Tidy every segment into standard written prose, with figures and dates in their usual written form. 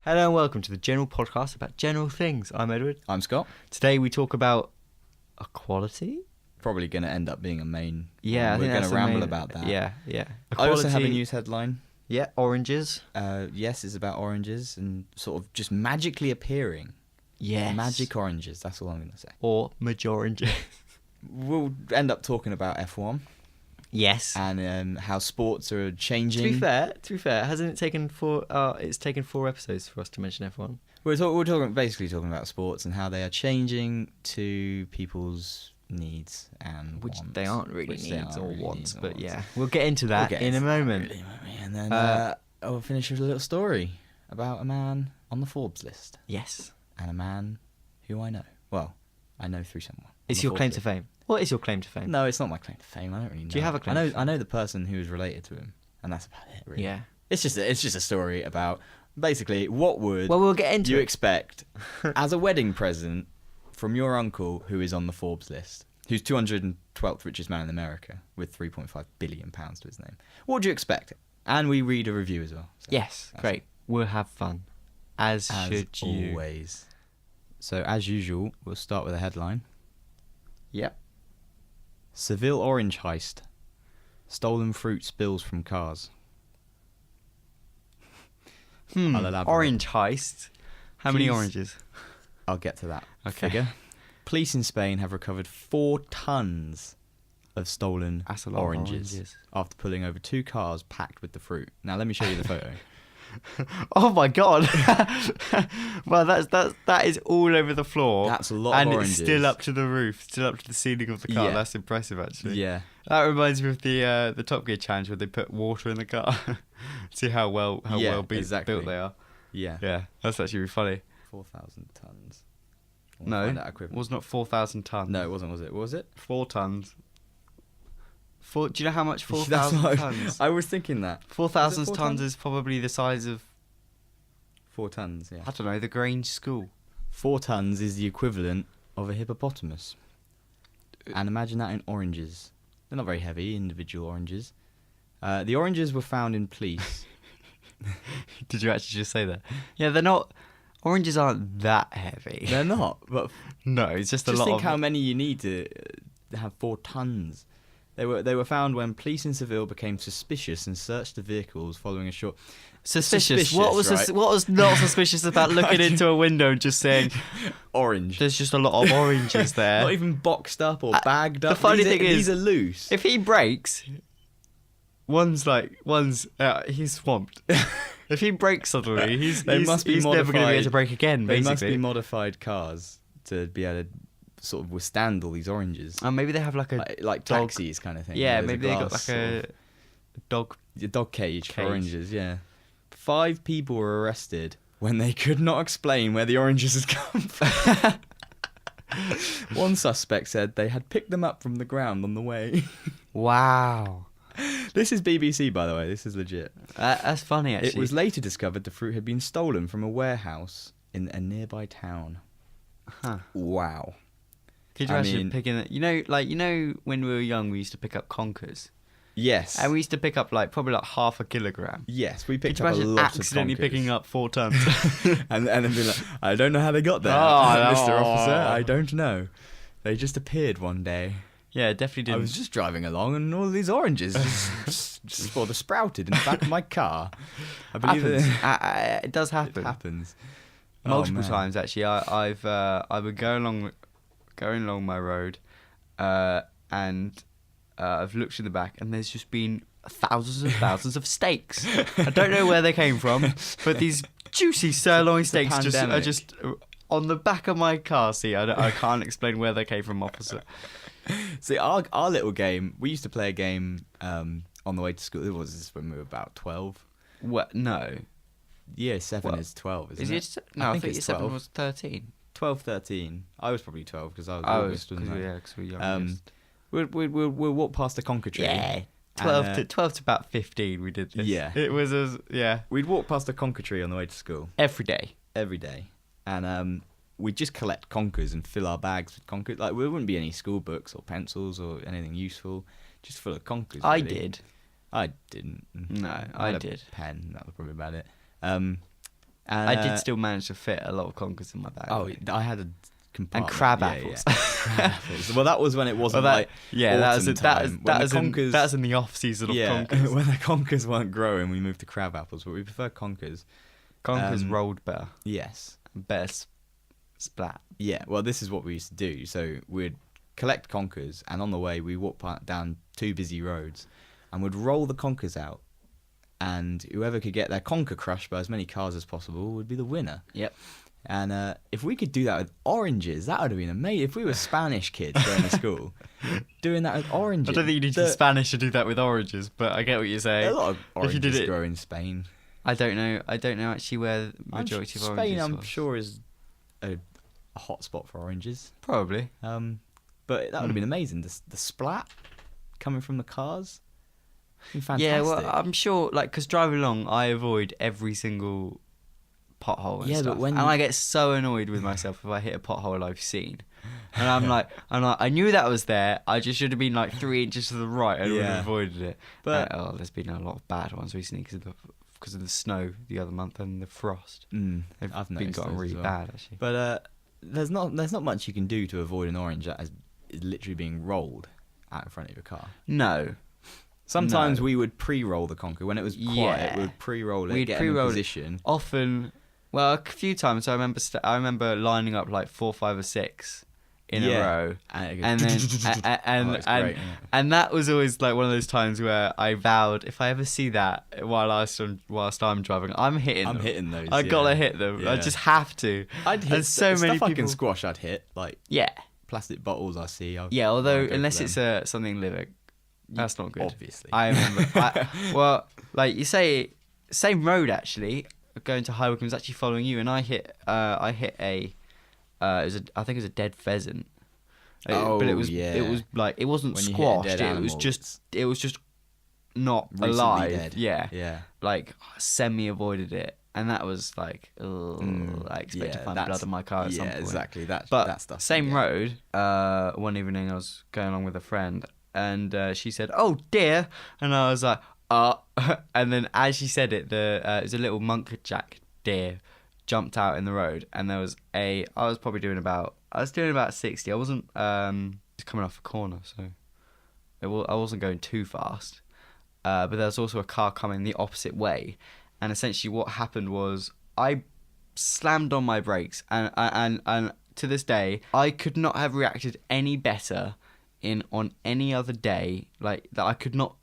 Hello and welcome to the general podcast about general things. I'm Edward. I'm Scott. Today we talk about equality. Probably going to end up being a main. Yeah, we're going to ramble about that. Yeah. Equality. I also have a news headline. Yeah, oranges. Yes, it's about oranges and sort of just magically appearing. Yes. Magic oranges, that's all I'm going to say. Or majoranges. We'll end up talking about F1. Yes. And how sports are changing. To be fair, hasn't it taken it's taken 4 episodes for us to mention F1? We're basically talking about sports and how they are changing to people's needs and which wants. They aren't really needs or really wants, needs but wants. yeah, we'll get into that in a moment. Really, and then I'll finish with a little story about a man on the Forbes list. Yes. And a man who I know. Well, I know through someone. It's your claim to fame. What is your claim to fame? No, it's not my claim to fame. I don't really know. Do you have a claim to fame? I know the person who is related to him, and that's about it, really. Yeah. It's just a story about basically what would we'll get into you it. expect as a wedding present from your uncle who is on the Forbes list, who's 212th richest man in America with £3.5 billion to his name. What would you expect? And we read a review as well. So yes, great. We'll have fun. As should you. Always. So, as usual, we'll start with a headline. Yep. Seville orange heist. Stolen fruit spills from cars. I'll elaborate. Orange heist. How many Please. oranges? I'll get to that Okay. Police in Spain have recovered 4 tons of stolen That's a lot oranges of oranges. after pulling over 2 cars packed with the fruit. Now, let me show you the photo. Oh my god! Well, that is all over the floor. That's a lot of oranges. And it's still up to the roof, still up to the ceiling of the car. Yeah. That's impressive, actually. Yeah. That reminds me of the Top Gear challenge where they put water in the car. See how well exactly. built they are. Yeah. Yeah, that's actually really funny. 4,000 tons. No, it was not 4,000 tons. No, it wasn't, was it? Was it? 4 tons. Do you know how much That's 4,000 what tons? I was thinking that. 4,000 Is it 4 tons is probably the size of, 4 tons, yeah. I don't know, the Grange School. 4 tons is the equivalent of a hippopotamus. And imagine that in oranges. They're not very heavy, individual oranges. The oranges were found in police. Did you actually just say that? Yeah, they're not. Oranges aren't that heavy. They're not, but No, it's just a just lot think of. how many you need to have 4 tons. They were found when police in Seville became suspicious and searched the vehicles following a short. Suspicious. What was right? what was not suspicious about looking into a window and just saying, Orange. "There's just a lot of oranges there." Not even boxed up or bagged up. The funny thing is, these are loose. if he breaks, he's swamped. If he breaks suddenly, he's never going to be able to break again. They Basically, must be modified cars to be able to sort of withstand all these oranges. Maybe they have like a like dog. taxis kind of thing. Yeah, There's maybe they got glass like a dog. dog cage for oranges. Yeah, 5 people were arrested when they could not explain where the oranges had come from. One suspect said they had picked them up from the ground on the way. Wow. This is BBC, by the way. This is legit. That's funny, actually. It was later discovered the fruit had been stolen from a warehouse in a nearby town. Huh. Wow. Could you imagine picking it? You know, when we were young, we used to pick up conkers. Yes. And we used to pick up probably half a kilogram. Yes, we picked Could you up a imagine lot accidentally of conkers. picking up 4 tons? and then be like, I don't know how they got there, Mr. Officer. I don't know. They just appeared one day. Yeah, it definitely didn't. I was just driving along and all these oranges just sprouted in the back of my car. I believe it does happen. It happens. Multiple times, actually. I've been going along my road, and I've looked in the back, and there's just been thousands and thousands of steaks. I don't know where they came from, but these juicy sirloin steaks are just on the back of my car seat. I can't explain where they came from, officer. See, our little game, we used to play a game on the way to school. It was when we were about 12. What? No. Yeah, 7 is 12, isn't it? No, I think it's 7 12. was 13. 12, 13. I was probably 12 because I was August, wasn't I? Yeah, because we were youngest. We'll walk past the conker tree. Yeah. 12 to about 15 we did this. Yeah. It was We'd walk past the conker tree on the way to school. Every day. And we'd just collect conkers and fill our bags with conkers. Like, there wouldn't be any school books or pencils or anything useful. Just full of conkers. I really. did. I didn't. No, I had did. a pen. That was probably about it. And, I did still manage to fit a lot of conkers in my bag. Oh, I had a and compartment. crab apples. Yeah. Crab apples. Well, that was when it wasn't Well, like that was conkers. in the off season of Yeah, conkers. when the conkers weren't growing, we moved to crab apples, but we prefer conkers. Conkers rolled better, Yes. better splat. Yeah. Well, this is what we used to do. So we'd collect conkers, and on the way we walked down 2 busy roads, and would roll the conkers out, and whoever could get their conker crushed by as many cars as possible would be the winner. Yep. And if we could do that with oranges, that would have been amazing. If we were Spanish kids going to school, doing that with oranges. I don't think you need to be Spanish to do that with oranges, but I get what you're saying. A lot of oranges if you did it, grow in Spain. I don't know actually where the majority of oranges Spain, I'm was. sure, is a hot spot for oranges. Probably. But that would have been amazing. The splat coming from the cars. Fantastic. Yeah, well, I'm sure, like, because driving along, I avoid every single pothole and stuff. And I get so annoyed with myself if I hit a pothole I've seen. And I'm like, I knew that was there. I just should have been like 3 inches to the right and would have avoided it. But there's been a lot of bad ones recently because of the snow the other month and the frost. They've been gotten really bad actually. But there's not much you can do to avoid an orange that is literally being rolled out in front of your car. No. Sometimes we would pre-roll the conker when it was quiet. We would pre-roll it, get in position. Often, well, a few times I remember lining up like 4, 5, or 6 in a row, and then and that was always like one of those times where I vowed if I ever see that whilst I'm driving, I'm hitting those. I gotta hit them. Yeah. I just have to. I'd hit so many people. I can squash. I'd hit like plastic bottles. I see. Although unless it's something living. That's not good. Obviously. I remember. Well, like you say, same road actually. Going to High Wycombe was actually following you, and I hit I think it was a dead pheasant. But it was like it wasn't when squashed. It was just not recently alive. Dead. Yeah. Like semi avoided it, and that was like, I expect to find blood in my car at some point. Yeah, exactly. That stuff. Same road. One evening I was going along with a friend. And she said, "Oh dear," and I was like, and then as she said it, it was a little muntjac deer jumped out in the road, and I was doing about 60. I wasn't just coming off a corner, so I wasn't going too fast. But there was also a car coming the opposite way, and essentially what happened was I slammed on my brakes, and to this day I could not have reacted any better. On any other day, like that, I could not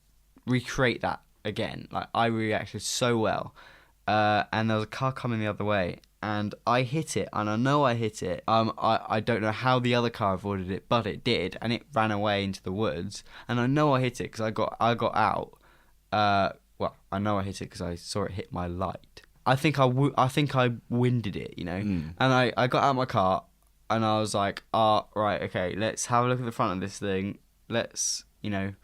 recreate that again. Like I reacted so well, and there was a car coming the other way, and I hit it, and I know I hit it. I don't know how the other car avoided it, but it did, and it ran away into the woods, and I know I hit it because I got out. Well, I know I hit it because I saw it hit my light. I think I winded it, and I got out of my car. And I was like, right, okay, let's have a look at the front of this thing. Let's, I've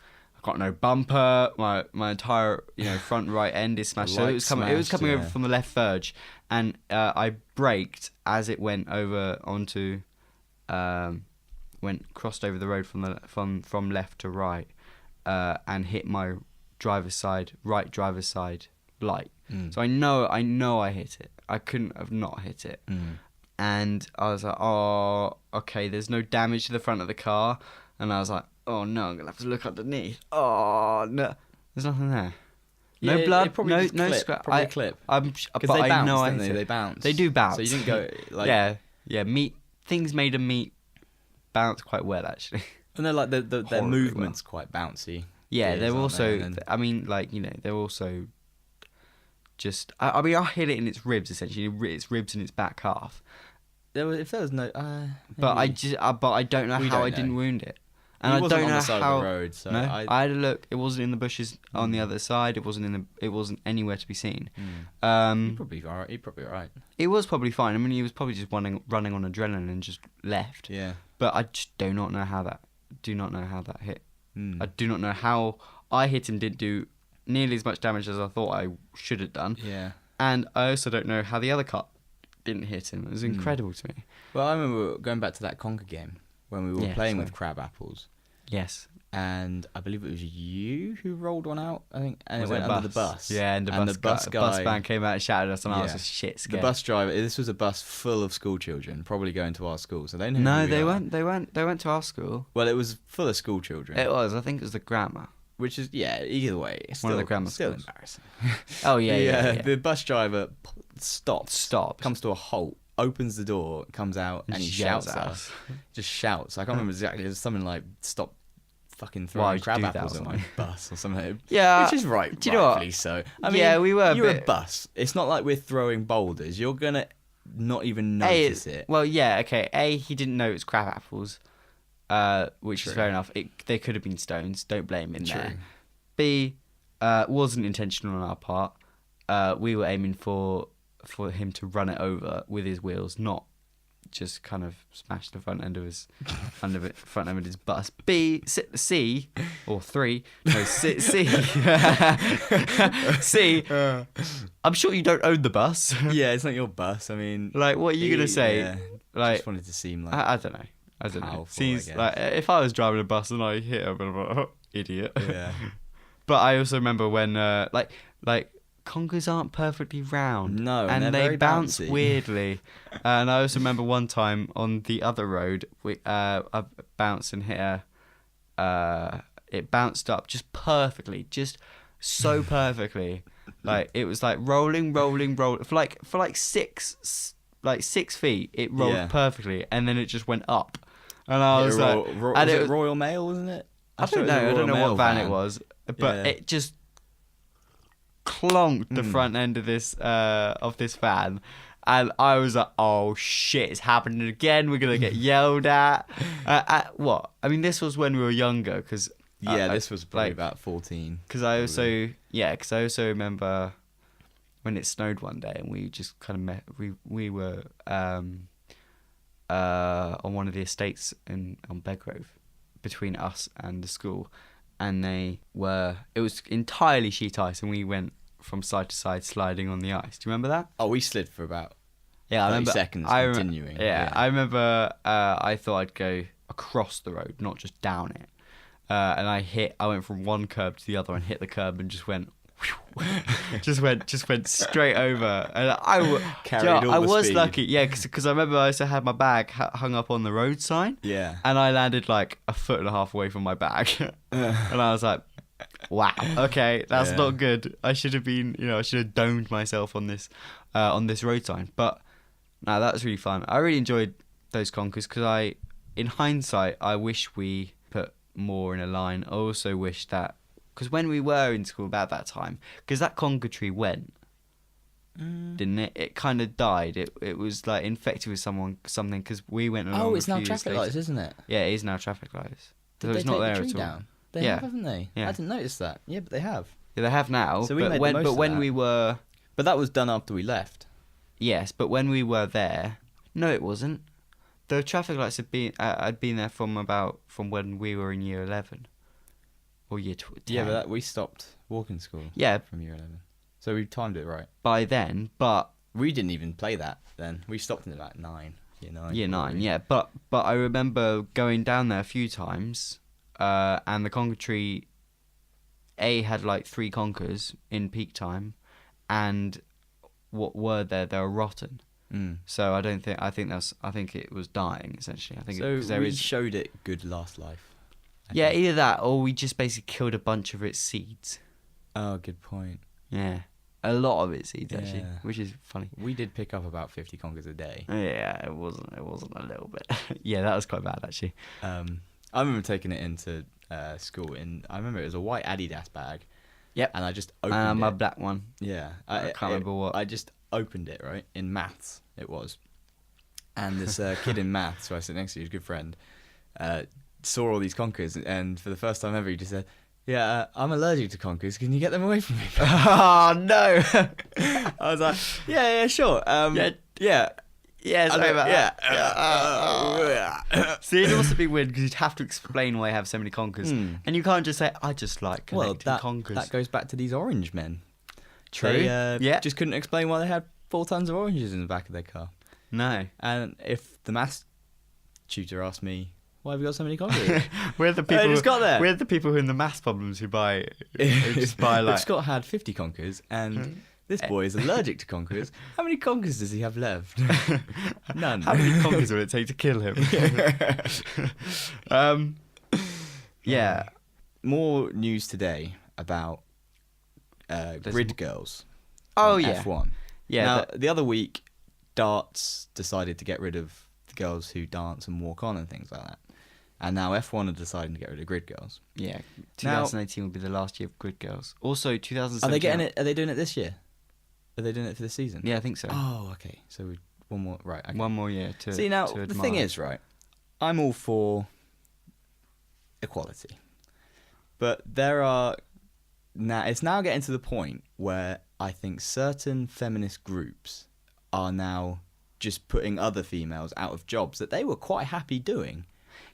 got no bumper. My entire, front right end is smashed. So it was coming over from the left verge, and I braked as it went over onto, crossed over the road from left to right, and hit my right driver's side light. So I know I hit it. I couldn't have not hit it. And I was like, oh, okay, there's no damage to the front of the car. And I was like, oh no, I'm going to have to look underneath. Oh, no. There's nothing there. No blood, no scratch. Probably a clip. Because they bounce, know don't they? They bounce. They do bounce. So you didn't go, like... Yeah, things made of meat bounce quite well, actually. And they're like, their movement's quite bouncy. Yeah, they're also, they're also... Just, I hit it in its ribs essentially, its ribs and its back half. If there was no, but I don't know how I didn't wound it, and I don't know on the side how. Of the road, so no, I had a look. It wasn't in the bushes on the other side. It wasn't anywhere to be seen. You're probably all right. It was probably fine. I mean, he was probably just running on adrenaline and just left. Yeah. But I just do not know how that hit. I do not know how I hit him. Didn't do nearly as much damage as I thought I should have done. Yeah. And I also don't know how the other car didn't hit him. It was incredible to me. Well, I remember going back to that conker game when we were playing with crab apples. Yes. and I believe it was you who rolled one out, I think, and Was it went a under the bus. Yeah, and the bus man came out and shouted at us, and I was just shit scared. The bus driver. This was a bus full of school children, probably going to our school, so they knew. No, who we they are. weren't. They went to our school. Well, it was full of school children. It was. I think it was the grammar. Which is either way, it's One of still, the grammar still schools. embarrassing. Oh yeah. The bus driver stops, Stops. comes to a halt, opens the door, comes out, and he shouts at us. Just shouts. I can't remember exactly. It was something like, "Stop fucking throwing crab apples at my bus," or something. Yeah, which is right. Do you know what? So I mean, we were. You're a bus. It's not like we're throwing boulders. You're gonna not even notice it. Well, yeah, okay. A, he didn't know it was crab apples, which is fair enough. They could have been stones. Don't blame him there. B, wasn't intentional on our part. We were aiming for him to run it over with his wheels, not just kind of smash the front end of his front end of his bus. B, C, or three. No, C. C. I'm sure you don't own the bus. Yeah, it's not your bus. I mean, like, what are you gonna say? Yeah, like, just wanted to seem like I don't know. Powerful, C's, like, if I was driving a bus and I hit him, I'd be like, oh, idiot. Yeah. But I also remember when like conkers aren't perfectly round. No, and they bounce bouncy. weirdly. And I also remember one time on the other road, I bounced and hit it bounced up just perfectly, just so perfectly. Like, it was like rolling for like 6 feet. It rolled perfectly, and then it just went up. And I was like, was it Royal Mail, wasn't it? I don't know. I don't know what van it was, but it just clonked the front end of this van, and I was like, "Oh shit, it's happening again! We're gonna get yelled at." What? I mean, this was when we were younger, because this was probably about 14. Because I also remember when it snowed one day, and we just kind of we were on one of the estates on Bedgrove, between us and the school, and it was entirely sheet ice, and we went from side to side sliding on the ice. Do you remember that? Oh, we slid for about 30 seconds continuing. I remember I thought I'd go across the road, not just down it, and I went from one curb to the other and hit the curb and just went just went straight over, and I was lucky, because I remember I also had my bag hung up on the road sign, and I landed like a foot and a half away from my bag, and I was like, wow, okay, that's not good. I should have domed myself on this road sign. But no, that was really fun. I really enjoyed those conkers, because in hindsight, I wish we put more in a line. I also wish that, because when we were in school about that time, because that conker tree went, didn't it? It kind of died. It was like infected with something, because we went along. Oh, it's now traffic lights, isn't it? Yeah, it is now traffic lights. Did they take the tree down? They have, haven't they? Yeah. I didn't notice that. Yeah, but they have. Yeah, they have now. So we but made when, the most but of when that. we were, but that was done after we left. Yes, but when we were there, no, it wasn't. The traffic lights had been there from when we were in year 11 or year 10. Yeah, but we stopped walking school. Yeah, from year 11. So we timed it right by then. But we didn't even play that then. We stopped in about 9. Year 9. Yeah, but I remember going down there a few times, and the conker tree had like 3 conkers in peak time, and what were they were rotten. So I think it was dying, essentially. I think we showed it good last life. Either that, or we just basically killed a bunch of its seeds. Oh, good point. Yeah, a lot of its seeds, actually, which is funny. We did pick up about 50 conkers a day. Yeah, it wasn't a little bit. Yeah, that was quite bad, actually. I remember taking it into school, and I remember it was a white Adidas bag. Yep. And I just opened it. My black one. Yeah. I can't remember what. I just opened it, right? In maths, it was. And this kid in maths, who I sit next to, he's a good friend, saw all these conkers, and for the first time ever, he just said, "Yeah, I'm allergic to conkers. Can you get them away from me?" Oh, no. I was like, yeah, sure. Yeah. Yeah, sorry about that. Yeah. See, it must be weird, because you'd have to explain why you have so many conkers. And you can't just say, I just like collecting conkers. That goes back to these orange men. True. They just couldn't explain why they had 4 tons of oranges in the back of their car. No. And if the maths tutor asked me Why have you got so many conkers? We're the people. just got there. We're the people who in the maths problems who just buy like. If Scott had 50 conkers and this boy is allergic to conkers, how many conkers does he have left? None. How many conkers will it take to kill him? Yeah. More news today about grid girls. Oh on yeah. F1. Yeah. Now, the other week, darts decided to get rid of the girls who dance and walk on and things like that. And now F1 are deciding to get rid of grid girls. Yeah. 2018 will be the last year of grid girls. Also, 2017. Are they getting it? Are they doing it this year? Are they doing it for this season? Yeah, I think so. Oh, okay. So one more. Right. Okay. One more year to. See, now to the thing is, right? I'm all for equality, but it's now getting to the point where I think certain feminist groups are now just putting other females out of jobs that they were quite happy doing.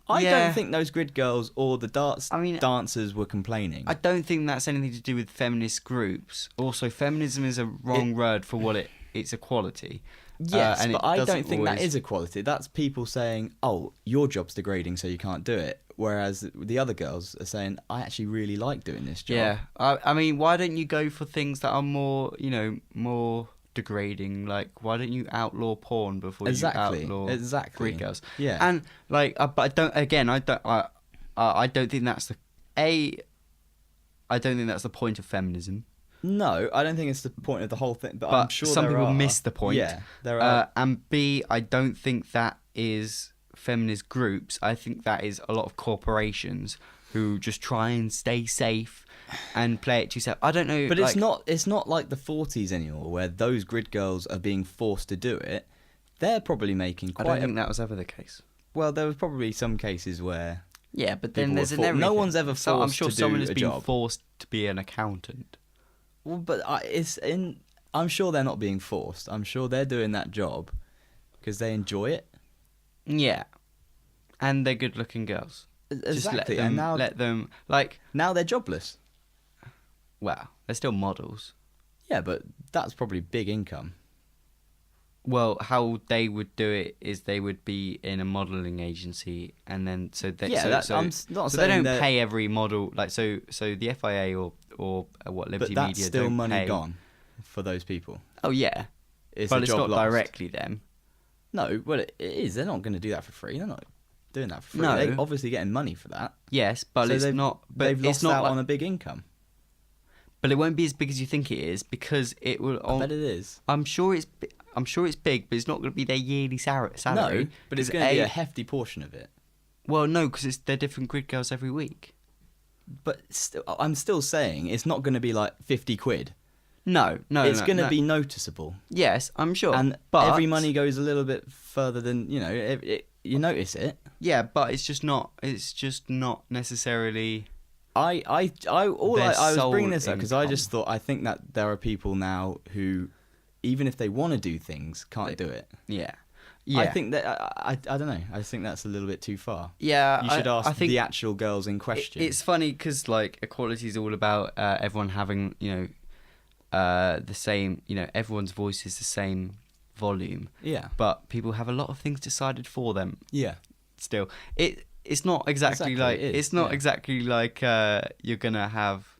I don't think those grid girls or the dancers were complaining. I don't think that's anything to do with feminist groups. Also, feminism is a wrong word for what it's equality. Yes, and but I don't think that is equality. That's people saying, "Oh, your job's degrading, so you can't do it." Whereas the other girls are saying, "I actually really like doing this job." Yeah, I mean, why don't you go for things that are more, more degrading? Like, why don't you outlaw porn before you outlaw grid girls? Yeah, and like, but I don't. Again, I don't think that's I don't think that's the point of feminism. No, I don't think it's the point of the whole thing. But I'm sure some people are. miss the point. Yeah, there are. And B, I don't think that is feminist groups. I think that is a lot of corporations who just try and stay safe and play it to yourself. I don't know. But it's not like the 40s anymore, where those grid girls are being forced to do it. They're probably making quite. I don't think that was ever the case. Well, there was probably some cases where. Yeah, but then there's no one's ever forced I'm sure to do someone has a been job. forced to be an accountant. Well, but I'm sure they're not being forced. I'm sure they're doing that job because they enjoy it. Yeah, and they're good-looking girls. Exactly, Just let them now they're jobless. Well, they're still models. Yeah, but that's probably big income. Well, how they would do it is they would be in a modelling agency, and then I'm not saying they don't pay every model so the FIA or what Liberty but Media that's still don't money pay. gone for those people. Oh yeah, it's but a it's job not lost. Directly them. No, well it is. They're not going to do that for free. They're not doing that for free. No. They're obviously getting money for that. Yes, but so it's not. But they've lost it's not out on a big income. But it won't be as big as you think it is because it will. I bet it is. I'm sure it's big, but it's not going to be their yearly salary. No, but it's going to be a hefty portion of it. Well, no, because they're different grid girls every week. But I'm still saying it's not going to be like 50 quid. No. It's going to be noticeable. Yes, I'm sure. But every money goes a little bit further than you notice it. Yeah, but it's just not. It's just not necessarily. I was bringing this up because I income. just thought I think that there are people now who, even if they want to do things, can't do it. Yeah. I think that I don't know. I think that's a little bit too far. Yeah, you should ask I think the actual girls in question. It's funny because equality is all about everyone having the same. Everyone's voice is the same volume. Yeah. But people have a lot of things decided for them. Yeah. Still, it's not exactly like you're gonna have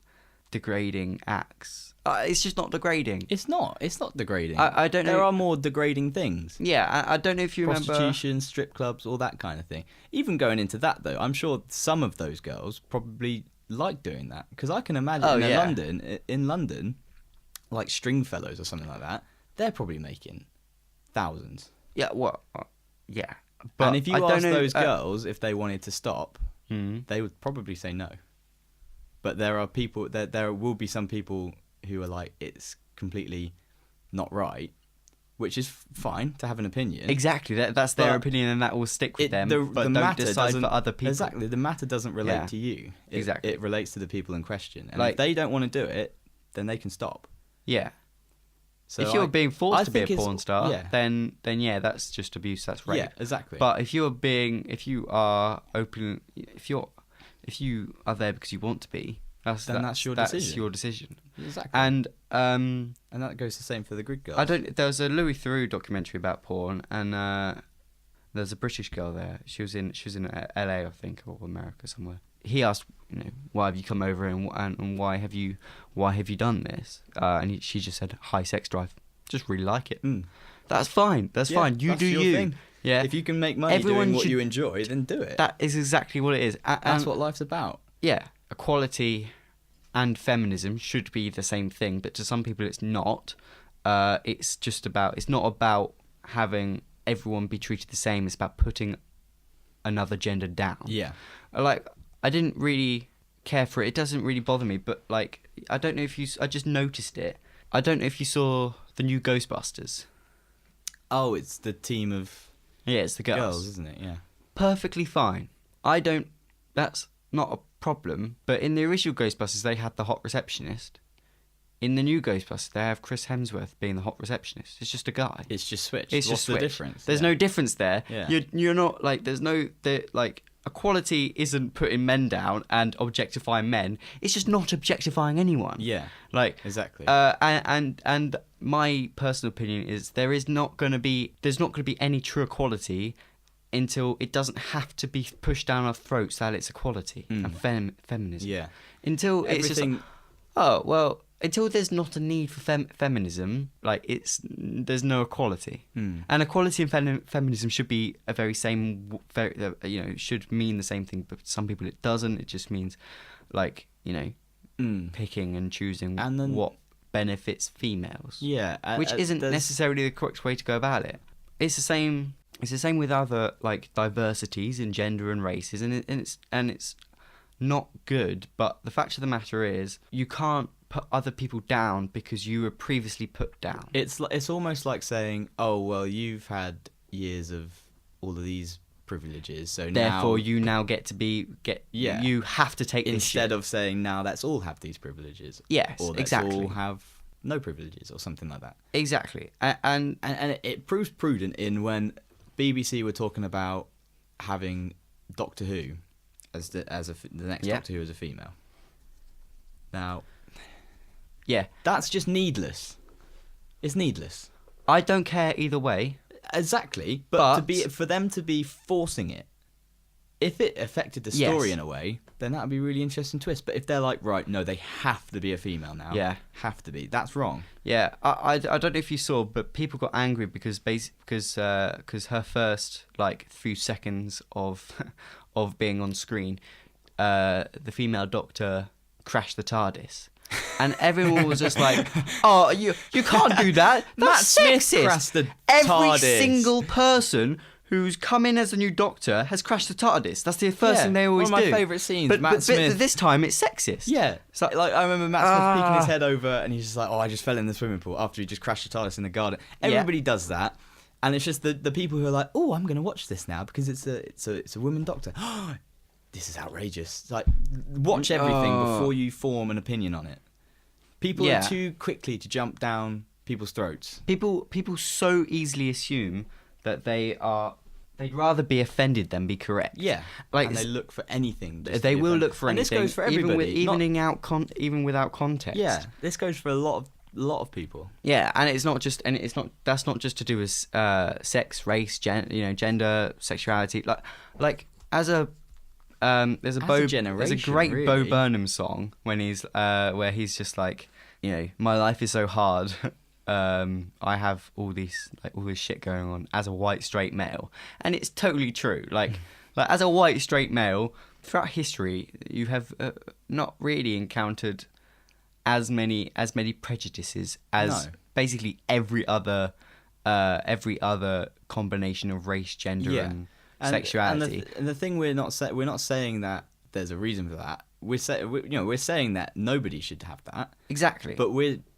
degrading acts. It's just not degrading. It's not degrading. I don't know. There are more degrading things. Yeah, I don't know if you remember prostitution, strip clubs, all that kind of thing. Even going into that though, I'm sure some of those girls probably like doing that because I can imagine in London, like Stringfellows or something like that, they're probably making thousands. Yeah, well, yeah. But and if you ask those girls if they wanted to stop, they would probably say no. But there are people there will be some people who are like, it's completely not right, which is fine to have an opinion. Exactly, that's their opinion and that will stick with them. But don't decide for other people. Exactly, the matter doesn't relate to you. It relates to the people in question. And if they don't want to do it, then they can stop. Yeah. So if you're being forced to be a porn star, then yeah, that's just abuse. That's rape. Yeah, exactly. But if you are there because you want to be, that's your decision. That's your decision. Exactly. And that goes the same for the grid girls. There was a Louis Theroux documentary about porn, and There's a British girl there. She was in LA, I think, or America somewhere. He asked, why have you come over and why have you done this? And she just said, high sex drive. Just really like it. That's fine. That's fine. You do you. Thing. Yeah. If you can make money doing what you enjoy, then do it. That is exactly what it is. That's what life's about. Yeah. Equality and feminism should be the same thing, but to some people it's not. It's not about having everyone be treated the same. It's about putting another gender down. Yeah. Like, I didn't really care for it. It doesn't really bother me, but like, I don't know if I just noticed it. I don't know if you saw the new Ghostbusters. Oh, it's the team of... Yeah, it's the girls, isn't it? Yeah. Perfectly fine. That's not a problem. But in the original Ghostbusters, they had the hot receptionist. In the new Ghostbusters, they have Chris Hemsworth being the hot receptionist. It's just a guy. It's just switched. What's the difference? There's no difference there. Yeah. You're not like. There's no like. Equality isn't putting men down and objectifying men. It's just not objectifying anyone. Yeah. Like exactly. And my personal opinion is there's not going to be any true equality until it doesn't have to be pushed down our throats that it's equality and feminism. Yeah. Until everything... it's just until there's not a need for feminism, like there's no equality. And equality and feminism should be should mean the same thing. But some people it doesn't. It just means, like, picking and choosing what benefits females. Yeah, which isn't necessarily the correct way to go about it. It's the same. It's the same with other like diversities in gender and races, and it's not good. But the fact of the matter is, you can't put other people down because you were previously put down. It's almost like saying, oh well, you've had years of all of these privileges, so therefore you now you have to take this instead of saying now let's all have these privileges. Yes, or let's exactly. all have no privileges or something like that. Exactly. And it proves prudent in when BBC were talking about having Doctor Who as the next Doctor Who as a female. Now, yeah, that's just needless. It's needless. I don't care either way. Exactly, but for them to be forcing it, if it affected the story in a way, then that would be a really interesting twist. But if they're like, right, no, they have to be a female now. Yeah, have to be. That's wrong. Yeah, I don't know if you saw, but people got angry because her first like few seconds of being on screen, the female Doctor crashed the TARDIS. And everyone was just like, "Oh, you can't do that. That's sexist." Crashed the Every TARDIS. single person who's come in as a new Doctor has crashed the TARDIS. That's the first thing they always do. One of my favourite scenes. But Matt Smith. But this time it's sexist. Yeah, so, like I remember Matt Smith peeking his head over, and he's just like, "Oh, I just fell in the swimming pool after he just crashed the TARDIS in the garden." Everybody does that, and it's just the people who are like, "Oh, I'm going to watch this now because it's a woman Doctor." This is outrageous. Like, watch everything before you form an opinion on it. People are too quickly to jump down people's throats. People so easily assume that they'd rather be offended than be correct. Yeah, like, and they look for anything. They will look for anything. And this goes for everybody, even without context. Yeah, this goes for a lot of people. Yeah, and that's not just to do with sex, race, gender, sexuality. Like as a there's a great Bo Burnham song when he's where he's just like, my life is so hard. I have all this shit going on as a white straight male, and it's totally true. Like as a white straight male throughout history, you have not really encountered as many prejudices as basically every other combination of race, gender, and sexuality. And the thing we're not saying that there's a reason for that. We're saying that nobody should have that. Exactly. But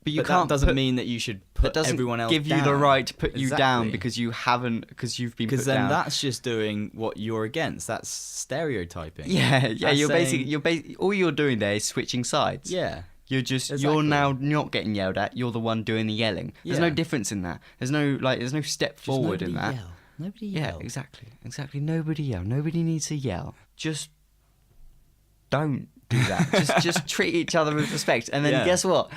that doesn't mean that you should put everyone else down. Give you the right to put you down because you've been put down. Because then that's just doing what you're against. That's stereotyping. Yeah. You're basically all you're doing there is switching sides. Yeah. You're now not getting yelled at. You're the one doing the yelling. There's no difference in that. There's no step forward in that. Nobody yell. Yeah, exactly. Nobody yell. Nobody needs to yell. Just don't do that. just treat each other with respect. And then guess what?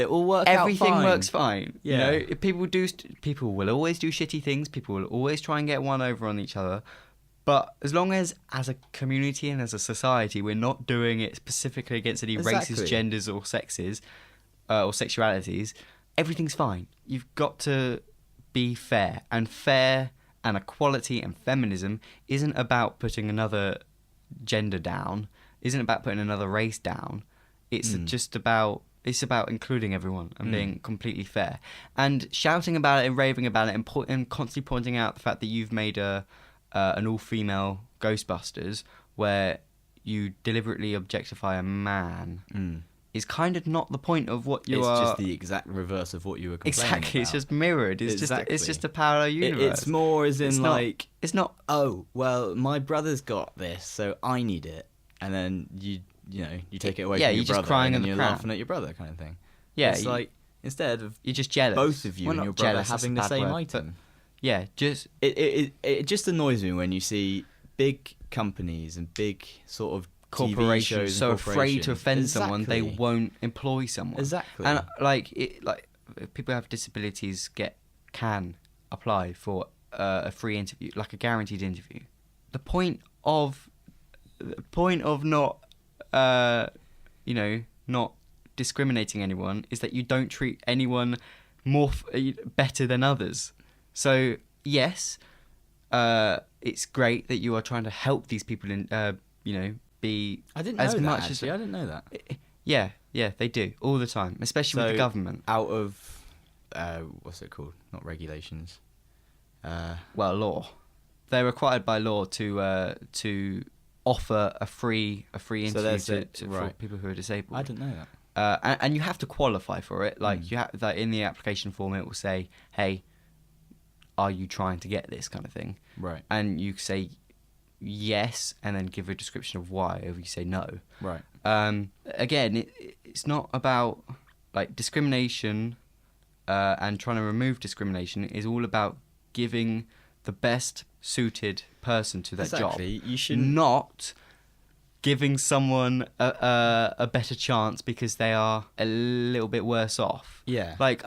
It will work Everything out fine. works fine. Yeah. You know, if people will always do shitty things. People will always try and get one over on each other. But as long as a community and as a society, we're not doing it specifically against any races, genders, or sexes, or sexualities, everything's fine. You've got to be fair. And equality and feminism isn't about putting another gender down, isn't about putting another race down. It's just about... It's about including everyone and being completely fair. And shouting about it and raving about it and constantly pointing out the fact that you've made an all-female Ghostbusters where you deliberately objectify a man is kind of not the point of what you are... It's just the exact reverse of what you were complaining Exactly, about. it's just mirrored. It's just a parallel universe. It's more as in it's not... Oh, well, my brother's got this, so I need it. And then you take it away from your brother, crying and in you're the laughing at your brother, kind of thing. Yeah, it's like instead of you're just jealous. both of you Well, and not your brother jealous, that's having a the bad same word, item. Yeah, just it just annoys me when you see big companies and big sort of corporations TV shows so afraid to offend someone they Exactly. won't employ someone. Exactly. And people who have disabilities can apply for a free interview, like a guaranteed interview. The point of not not discriminating anyone is that you don't treat anyone better than others. So yes, it's great that you are trying to help these people be I didn't know as that, much actually. as I didn't know that. Yeah, they do all the time, especially with the government. Out of what's it called? Not regulations. Law. They're required by law to offer a free interview for people who are disabled. I didn't know that. And you have to qualify for it. Like you have that in the application form. It will say, "Hey, are you trying to get this?" kind of thing. Right. And you say yes, and then give a description of why. Or you say no. Right. Again, it's not about like discrimination, and trying to remove discrimination. Is all about giving the best suited person to that job. You should not giving someone a better chance because they are a little bit worse off. Yeah. Like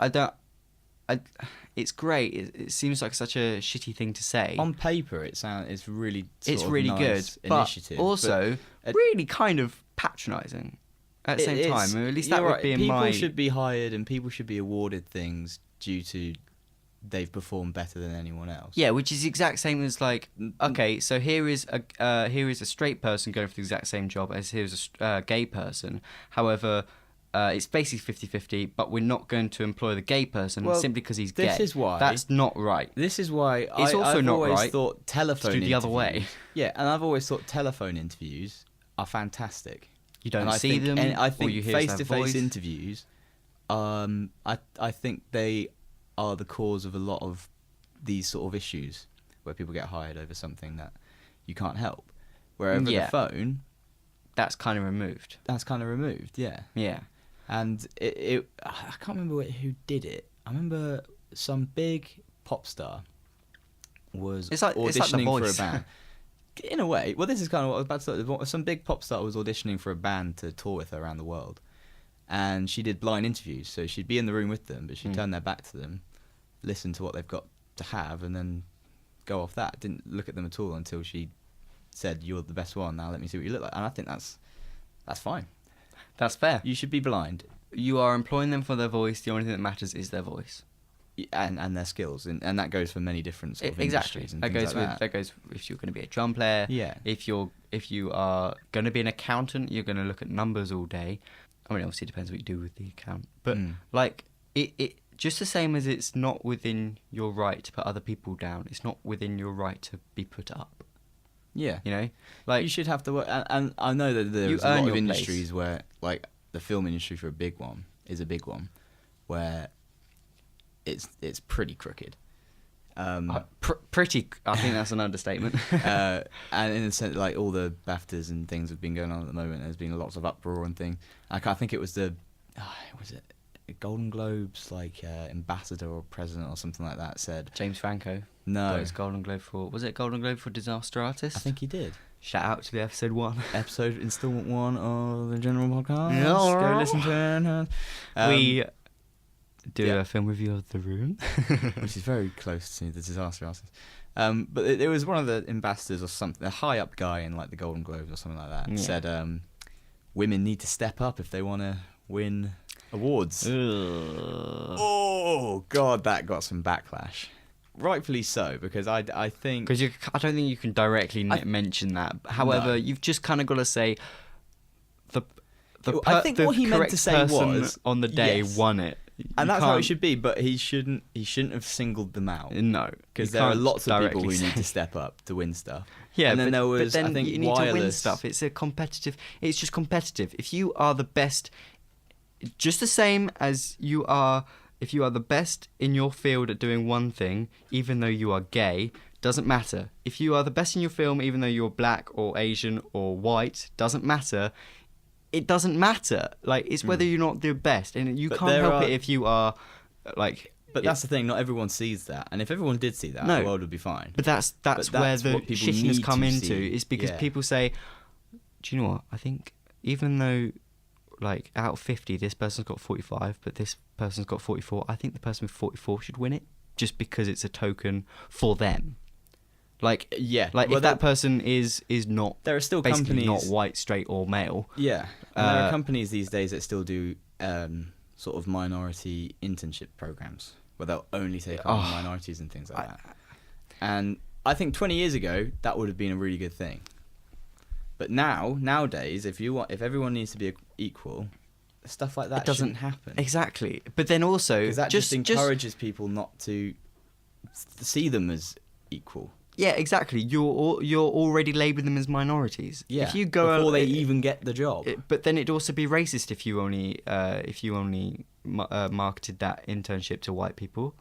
it's great. It seems like such a shitty thing to say. On paper, it's really good, nice initiative, but also really kind of patronising at the same time. Or at least that would be in my... People should be hired and people should be awarded things due to they've performed better than anyone else. Yeah, which is the exact same as like, okay, so here is a straight person going for the exact same job as here's a gay person. However, it's basically 50-50, but we're not going to employ the gay person simply because he's gay. This is why... That's not right. This is why I've always thought telephone to do the interviews, other way. Yeah, and I've always thought telephone interviews are fantastic. You don't see them, and I think or you hear face-to-face interviews, I think they are the cause of a lot of these sort of issues where people get hired over something that you can't help. Where over the phone, that's kind of removed. Yeah. Yeah. And I can't remember who did it. I remember some big pop star was auditioning for a band. In a way, well, this is kind of what I was about to say. Some big pop star was auditioning for a band to tour with her around the world. And she did blind interviews, so she'd be in the room with them, but she'd turn their back to them, listen to what they've got to have, and then go off that. Didn't look at them at all until she said, "You're the best one, now let me see what you look like." And I think that's fine. That's fair. You should be blind. You are employing them for their voice. The only thing that matters is their voice. And their skills, and that goes for many different sort of industries. And that goes if you're going to be a drum player. Yeah. If you are going to be an accountant, you're going to look at numbers all day. I mean, obviously it depends what you do with the account, but like it just the same as it's not within your right to put other people down. It's not within your right to be put up. Yeah. You know, like you should have to work. And I know that there's a lot of industries where, like the film industry for a big one, where it's pretty crooked. Pretty, I think that's an understatement. And in a sense, like all the BAFTAs and things have been going on at the moment. There's been lots of uproar and things. Like I think it was was it Golden Globes, like ambassador or president or something like that said. James Franco. No, got his Golden Globe for, was it Golden Globe for Disaster Artist? I think he did. Shout out to the episode 1. Installment 1 of the General Podcast. No. Go listen to it. do a film review of The Room, which is very close to the Disaster Artist. But it was one of the ambassadors or something, a high up guy in like the Golden Globes or something like that, said women need to step up if they want to win awards. Oh God, that got some backlash. Rightfully so, because I think I don't think you can directly mention that. However, you've just kind of got to say I think what he meant to say was on the day won it. And that's how it should be, but he shouldn't have singled them out. No, because there are lots of people who need to step up to win stuff. Yeah, and then but, there was, but then I think, you need to win stuff. It's just competitive. If you are the best, just the same as you are, if you are the best in your field at doing one thing, even though you are gay, doesn't matter. If you are the best in your film, even though you're black or Asian or white, doesn't matter. It doesn't matter. Like, it's whether you're not the best, and you can't help it if you are, like. But that's the thing. Not everyone sees that, and if everyone did see that, the world would be fine. But that's where the shitting has come into. Is because people say, "Do you know what? I think even though, like, out of 50, this person's got 45, but this person's got 44. I think the person with 44 should win it, just because it's a token for them." Like, if that person is not, there are still basically companies not white, straight, or male. Yeah, and there are companies these days that still do sort of minority internship programs where they'll only take on minorities and things like that. And I think 20 years ago that would have been a really good thing. But nowadays, if everyone needs to be equal, stuff like that doesn't happen. Exactly. But then also, because that just encourages people not to see them as equal. Yeah, exactly. You're already labelling them as minorities. Yeah. If you go before they even get the job. But then it'd also be racist if you only marketed that internship to white people,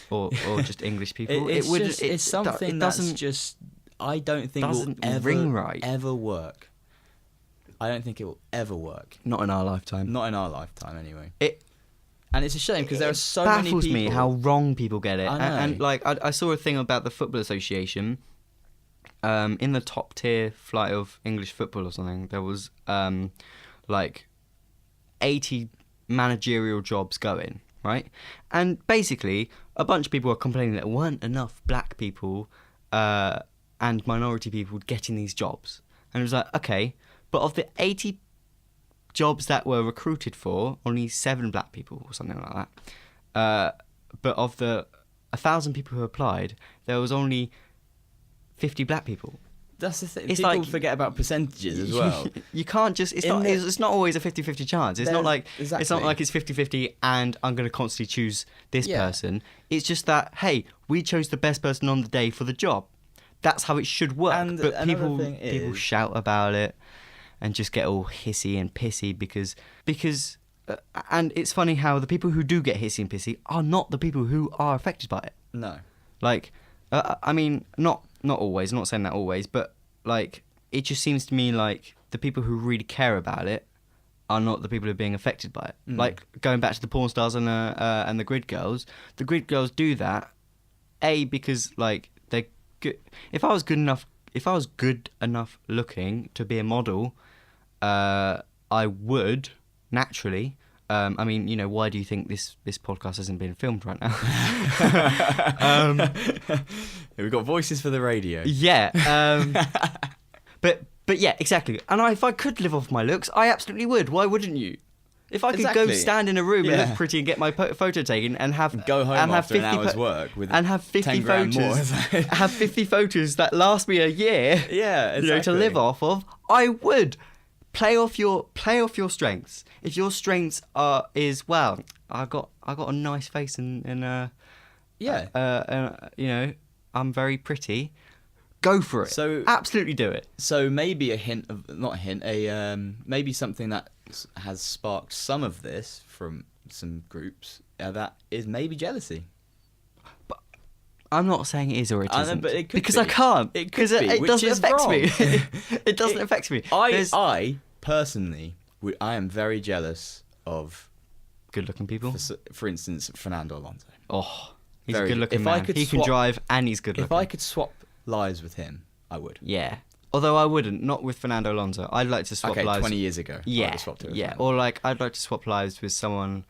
or just English people. It's something that's just. I don't think will ever work. I don't think it will ever work. Not in our lifetime. Not in our lifetime, anyway. And it's a shame because there are so many people. It baffles me how wrong people get it. I know. And like, I saw a thing about the Football Association. In the top tier flight of English football or something, there was like 80 managerial jobs going, right? And basically, a bunch of people are complaining that there weren't enough black people and minority people getting these jobs. And it was like, okay, but of the 80 jobs that were recruited for, only 7 black people or something like that. But of the 1,000 people who applied, there was only 50 black people. That's the thing. People forget about percentages as well. You can't just. It's not always a 50-50 chance. It's not like it's not like it's 50-50 and I'm going to constantly choose this person. It's just that, hey, we chose the best person on the day for the job. That's how it should work. And but people shout about it and just get all hissy and pissy because and it's funny how the people who do get hissy and pissy are not the people who are affected by it. No. Like, I mean, not always, I'm not saying that always, but like, it just seems to me like the people who really care about it are not the people who are being affected by it. Like, going back to the porn stars and the grid girls do that, because like, they're good. If I was good enough looking to be a model, I would naturally. I mean, you know, why do you think this podcast hasn't been filmed right now? We've got voices for the radio. Yeah. But yeah, exactly. And if I could live off my looks, I absolutely would. Why wouldn't you? If I could go stand in a room and look pretty and get my photo taken and go home and after 50 an hour's work with and have 50 photos, have 50 photos that last me a year, exactly. You know, to live off of, I would. Play off your strengths. If your strengths is well, I got a nice face and you know, I'm very pretty. Go for it. So absolutely do it. So maybe maybe something that has sparked some of this from some groups that is maybe jealousy. But I'm not saying it is or it isn't. But it could because I can't. Because it doesn't affect me. It doesn't affect me. I personally, I am very jealous of good-looking people. For instance, Fernando Alonso. Oh, he's a good-looking man. He can drive and he's good-looking. If I could swap lives with him, I would. Yeah. Although I wouldn't, not with Fernando Alonso. I'd like to swap lives. 20 years ago. Yeah. Or like I'd like to swap lives with someone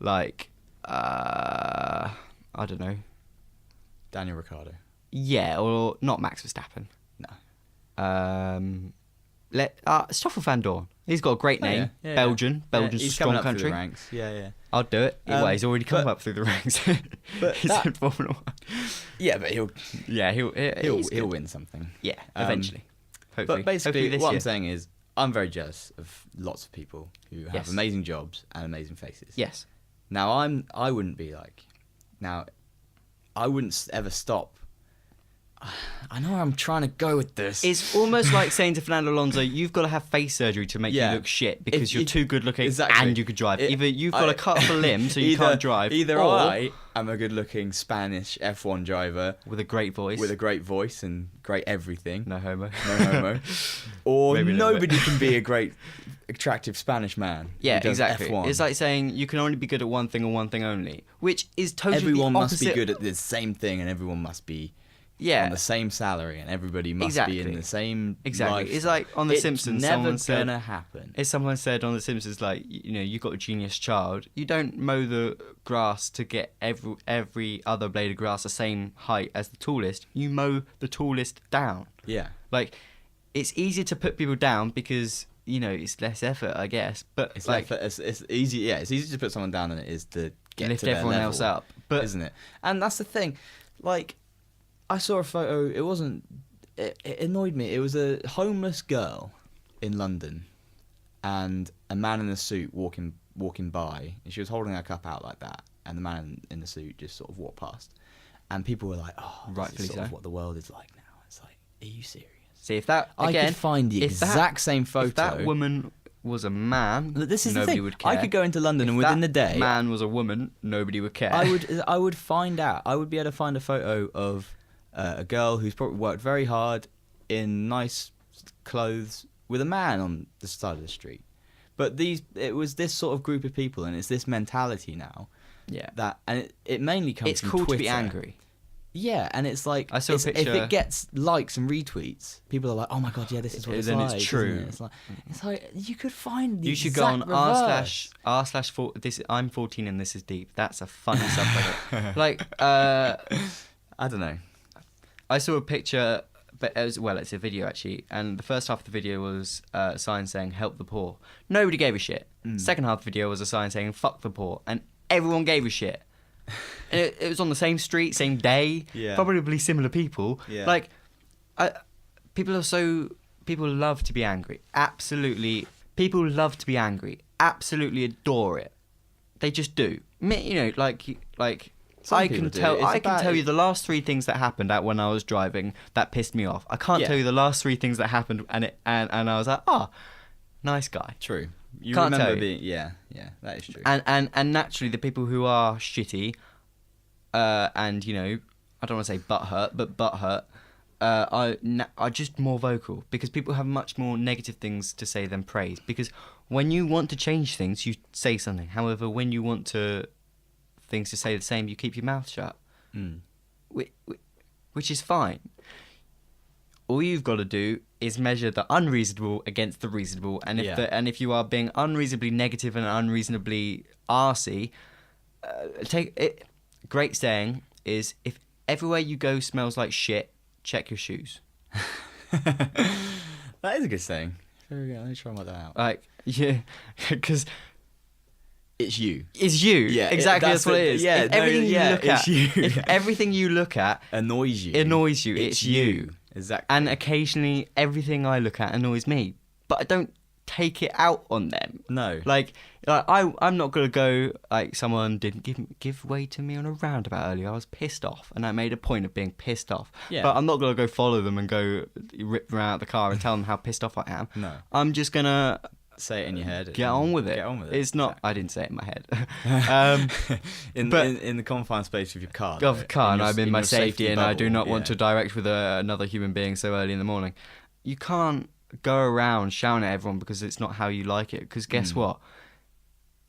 like, I don't know. Daniel Ricciardo. Yeah, or not Max Verstappen. No. Stoffel Van Dorn. He's got a great name. Yeah. Belgian's he's a strong coming up country. Through the ranks. Yeah. I'll do it. Well, he's already come but- up through the ranks. but He's that- in Formula 1. Yeah, but he'll he'll win something. Yeah, eventually. Hopefully. But basically, Hopefully this what year. I'm saying is, I'm very jealous of lots of people who have Yes. amazing jobs and amazing faces. Yes. Now, I wouldn't be like... Now, I wouldn't ever stop. I know where I'm trying to go with this. It's almost like saying to Fernando Alonso, you've got to have face surgery to make you look shit because you're too good looking and you could drive. Either you've got to cut off a limb so you can't drive. Either or I am a good looking Spanish F1 driver with a great voice. with a great voice and great everything. No homo. No homo. Or Maybe a little nobody bit. can be a great, attractive Spanish man. Yeah, who does exactly. F1. It's like saying you can only be good at one thing and one thing only, which is totally everyone the must be opposite. good at the same thing, and everyone must be Yeah. on the same salary, and everybody must be Exactly. in the same Exactly. lifestyle. It's like on The Simpsons, It's never someone said- gonna happen. As someone said on The Simpsons, like, you've got a genius child. You don't mow the grass to get every other blade of grass the same height as the tallest. You mow the tallest down. Yeah. Like, it's easier to put people down because, it's less effort, I guess. But It's like, like it's easy. Yeah, it's easier to put someone down than it is to get lift to their everyone level, else up. But isn't it? And that's the thing. Like, I saw a photo. It wasn't. It annoyed me. It was a homeless girl in London, and a man in a suit walking by, and she was holding her cup out like that, and the man in the suit just sort of walked past, and people were like, "Oh, this Rightfully is sort of so. what the world is like now." It's like, are you serious? see, if that, I again, could find the if that- exact same photo. if that woman was a man, This is the nobody thing. would care. I could go into London, If and within the that day, man was a woman, nobody would care. I would find out. I would be able to find a photo of a girl who's probably worked very hard in nice clothes with a man on the side of the street. But it was this sort of group of people, and it's this mentality now. Yeah. And it mainly comes It's from cool Twitter. to be angry. Yeah, and it's like I saw a if picture- it gets likes and retweets, people are like, "Oh my god, yeah, this is what it's Then like." it's isn't true. it? It's like you could find the You should go on exact reverse. I'm 14 and this is deep. That's a funny subreddit. Like, I don't know. I saw a picture, but it's a video actually, and the first half of the video was a sign saying "Help the poor." Nobody gave a shit. Second half of the video was a sign saying "Fuck the poor," and everyone gave a shit. And it was on the same street, same day, Yeah. probably similar people. Yeah. Like, people love to be angry. Absolutely, people love to be angry. Absolutely adore it. They just do. Like. Some I people can do. tell. It's I can about- tell you the last 3 things that happened out when I was driving that pissed me off. I can't Yeah. tell you the last 3 things that happened, and I was like, nice guy. True. You Can't remember tell you. being that is true. And naturally, the people who are shitty, and I don't want to say butthurt, but butthurt, are just more vocal because people have much more negative things to say than praise. Because when you want to change things, you say something. However, when you want things to say the same, you keep your mouth shut. Which is fine. All you've got to do is measure the unreasonable against the reasonable, and if you are being unreasonably negative and unreasonably arsey, take it. Great saying is, if everywhere you go smells like shit, check your shoes. That is a good saying. Very good. Let me try and work that out. Like, yeah, because It's you. it's you. Yeah, exactly. That's what it is. Yeah, If everything you look it's at, you. if everything you look at Annoys you. it's you. Exactly. And occasionally, everything I look at annoys me, but I don't take it out on them. No. Like I'm not gonna go like someone didn't give way to me on a roundabout earlier. I was pissed off, and I made a point of being pissed off. Yeah. But I'm not gonna go follow them and go rip them out of the car and tell them how pissed off I am. No. I'm just gonna Say it in your head. get on with it. Get on with it. It's not. I didn't say it in my head. in the confined space of your car. Of the car, and I'm in my your safety, and I do bubble, not want to direct with another human being so early in the morning. You can't go around shouting at everyone because it's not how you like it. Because guess what?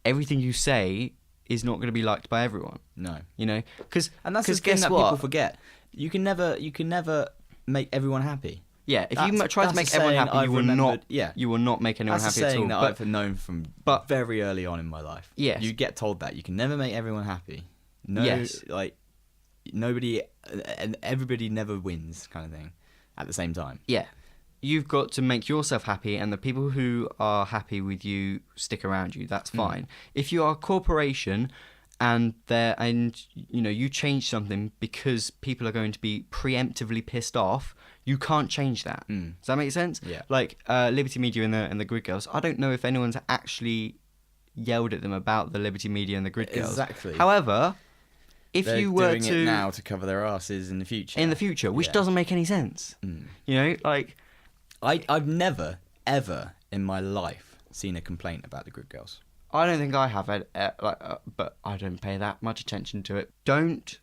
Everything you say is not going to be liked by everyone. No. Because And that's the thing guess that what? people forget. You can never make everyone happy. Yeah, if you try to make everyone happy, you will not make anyone happy at all. That's a saying that I've known from very early on in my life. Yes. You get told that. You can never make everyone happy. No, yes. Like, nobody, and everybody never wins kind of thing at the same time. Yeah. You've got to make yourself happy, and the people who are happy with you stick around you. That's fine. If you are a corporation and you change something because people are going to be preemptively pissed off, you can't change that. Does that make sense? Yeah. Like Liberty Media and the Grid Girls. I don't know if anyone's actually yelled at them about the Liberty Media and the Grid Girls. Exactly. However, if They're you were doing it now to cover their asses in the future. Which doesn't make any sense. Like I've never ever in my life seen a complaint about the Grid Girls. I don't think I have, but I don't pay that much attention to it. Don't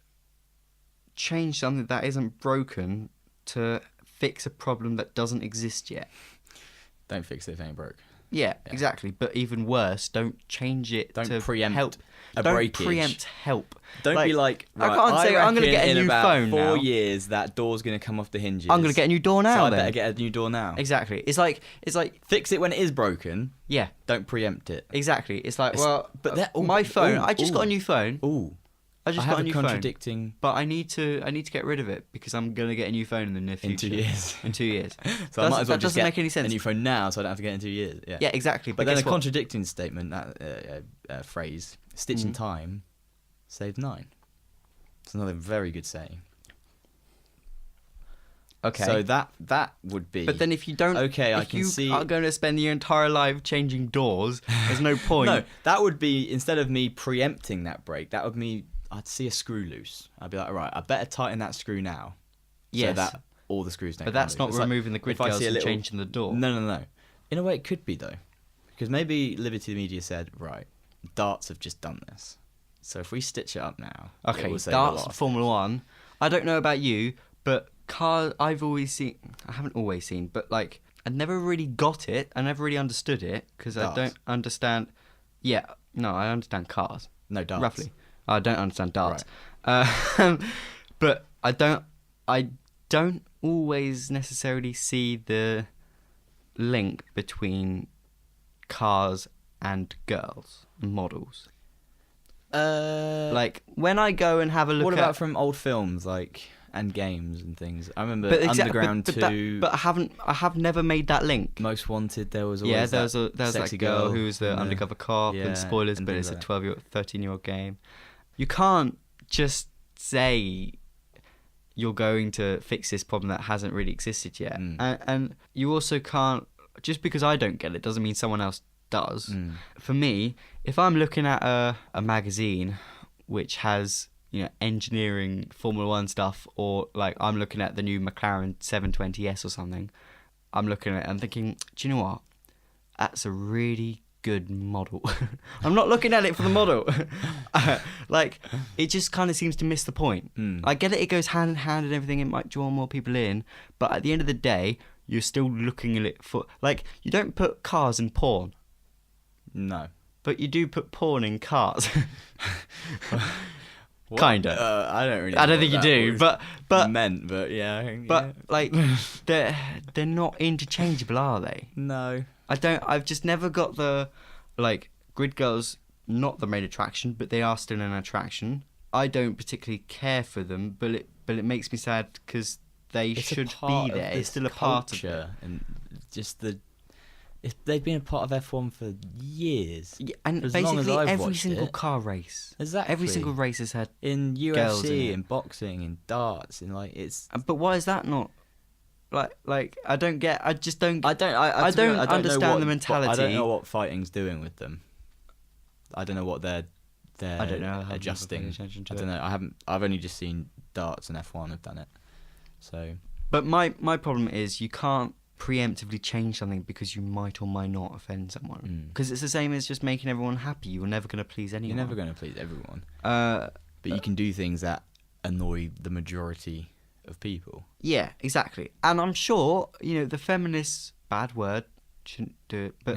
change something that isn't broken to fix a problem that doesn't exist yet. Don't fix it if it ain't broke. Yeah, exactly. But even worse, don't change it to preempt help. a don't breakage. preempt help. Don't be like, right, I can't say I'm going to get a new phone now. In now. about 4 years, that door's going to come off the hinges. I'm going to get a new door now. So I then. better get a new door now. Exactly. It's like fix it when it is broken. Yeah. Don't preempt it. Exactly. It's like, my phone. I just got a new phone. Ooh. I just got a new contradicting phone. But I need to get rid of it because I'm going to get a new phone in the near future. In 2 years. So I might as well just make any sense. A new phone now, so I don't have to get it in 2 years. Yeah, exactly. But then a contradicting statement, that phrase, stitch in time, saved 9. It's another very good saying. Okay. So that would be. But then if you don't, if you are going to spend your entire life changing doors, there's no point. No, that would be, instead of me preempting that break, that would be, I'd see a screw loose. I'd be like, all right, I better tighten that screw now. Yes. So that all the screws don't. But that's not removing the Grid Girls and little... changing the door. No. In a way, it could be though, because maybe Liberty Media said, right, darts have just done this, so if we stitch it up now, okay, darts, Formula One. I don't know about you, but cars, I haven't always seen, but like I never really got it. I never really understood it because I don't understand. Yeah, no, I understand cars. No darts. Roughly, I don't understand darts. Right. But I don't always necessarily see the link between cars and girls, models. Like when I go and have a look. What about from old films and games and things? I remember Underground 2. But I have never made that link. Most Wanted, there was always there was that girl who was the undercover cop, and spoilers, and but it's a 13-year-old game. You can't just say you're going to fix this problem that hasn't really existed yet. And you also can't, just because I don't get it doesn't mean someone else does. For me, if I'm looking at a magazine which has engineering Formula 1 stuff, or like I'm looking at the new McLaren 720S or something, I'm looking at it and thinking, do you know what, that's a really good model. I'm not looking at it for the model. Like it just kind of seems to miss the point. I get it goes hand in hand and everything, it might draw more people in, but at the end of the day you're still looking at it for, like, you don't put cars in porn. No. But you do put porn in cars. Kinda. I don't really. I don't think you do, but meant, but yeah. But like, they're not interchangeable, are they? No. I've just never got the, like, Grid Girls, not the main attraction, but they are still an attraction. I don't particularly care for them, but it makes me sad because they should be there. It's still a part of it. And just they've been a part of F1 for years. Yeah, and as basically long as I've every single it. car race. Exactly. Every single race has had in girls UFC, in in boxing, in darts, in like it's. But why is that not? Like I don't get. I just don't. I don't understand the mentality. I don't know what fighting's doing with them. I don't know what they're I don't know. Adjusting. I don't know. I've only just seen darts and F1 have done it. So. But my problem is you can't preemptively change something because you might or might not offend someone. Because it's the same as just making everyone happy. You're never going to please anyone. You're never going to please everyone. But you can do things that annoy the majority of people. Yeah, exactly. And I'm sure, the feminists, bad word, shouldn't do it, but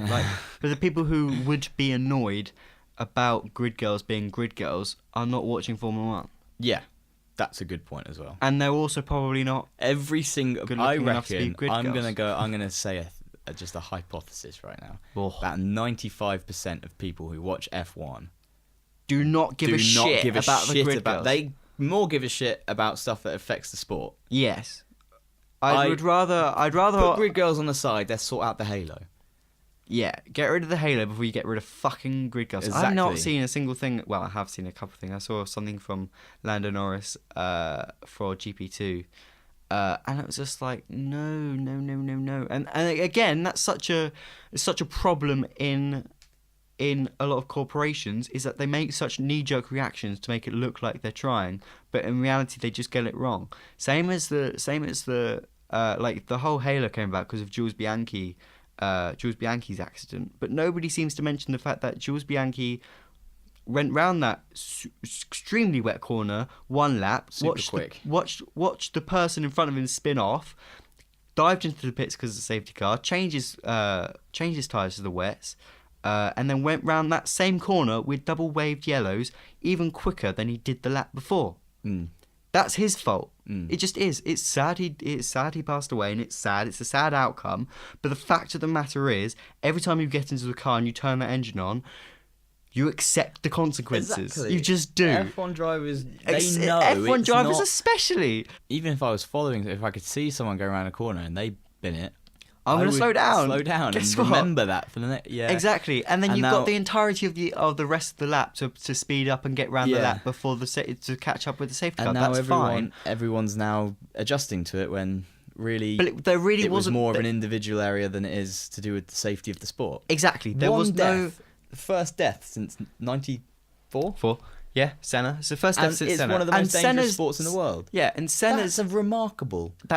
but the people who would be annoyed about Grid Girls being Grid Girls are not watching Formula 1. Yeah. That's a good point as well. And they're also probably not Every single... good I looking enough to be reckon grid I'm girls. going to say just a hypothesis right now. Oh. About 95% of people who watch F1 do not give a shit about the grid girls. They more give a shit about stuff that affects the sport. Yes. I'd rather Put grid girls on the side, let's sort out the halo. Yeah, get rid of the halo before you get rid of fucking grid girls. Exactly. I've not seen a single thing. Well, I have seen a couple of things. I saw something from Lando Norris for GP2, and it was just like no. And again, that's such a problem in a lot of corporations, is that they make such knee-jerk reactions to make it look like they're trying, but in reality they just get it wrong. Same as the like the whole halo came about because of Jules Bianchi's accident, but nobody seems to mention the fact that Jules Bianchi went round that extremely wet corner one lap, watched the person in front of him spin off, dived into the pits because of the safety car, changed his tyres to the wets, and then went round that same corner with double waved yellows even quicker than he did the lap before. That's his fault. It just is. It's sad he passed away, and it's sad. It's a sad outcome. But the fact of the matter is, every time you get into the car and you turn that engine on, you accept the consequences. Exactly. You just do. F1 drivers, they know. F1 drivers not, especially. Even if I was following, if I could see someone go around a corner and they bin it, I'm going to slow down. Slow down. Guess and what? remember that for the next. Yeah. Exactly. And then you've got the entirety of the rest of the lap to speed up and get round the lap before to catch up with the safety car. And now that's fine. everyone's now adjusting to it when really, but there really it was wasn't more of an individual area than it is to do with the safety of the sport. Exactly. There was no first death since '94. Yeah, Senna. It's the first death since it's Senna. one of the most dangerous sports in the world. Yeah, and Senna's That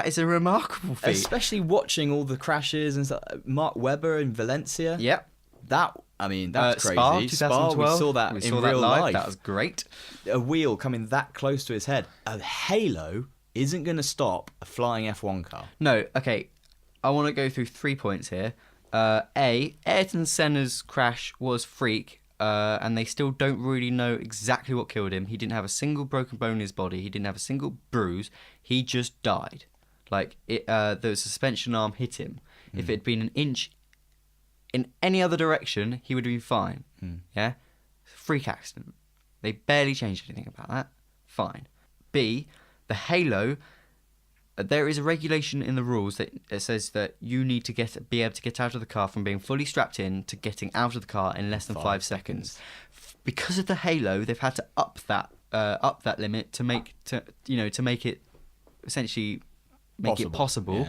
is a remarkable feat. Especially watching all the crashes and stuff. Mark Webber in Valencia. Yep. That's crazy. Spa, 2012. We saw that in real life. That was great. A wheel coming that close to his head. A halo isn't going to stop a flying F1 car. No, okay. I want to go through 3 points here. Ayrton Senna's crash was freak. And they still don't really know exactly what killed him. He didn't have a single broken bone in his body. He didn't have a single bruise. He just died. Like the suspension arm hit him. If it had been an inch in any other direction, he would have been fine. Yeah, freak accident. They barely changed anything about that. Fine. B, the halo. There is a regulation in the rules that says that you need to be able to get out of the car from being fully strapped in to getting out of the car in less than 5 seconds. Because of the halo, they've had to up that limit to make it essentially make it possible. Yeah.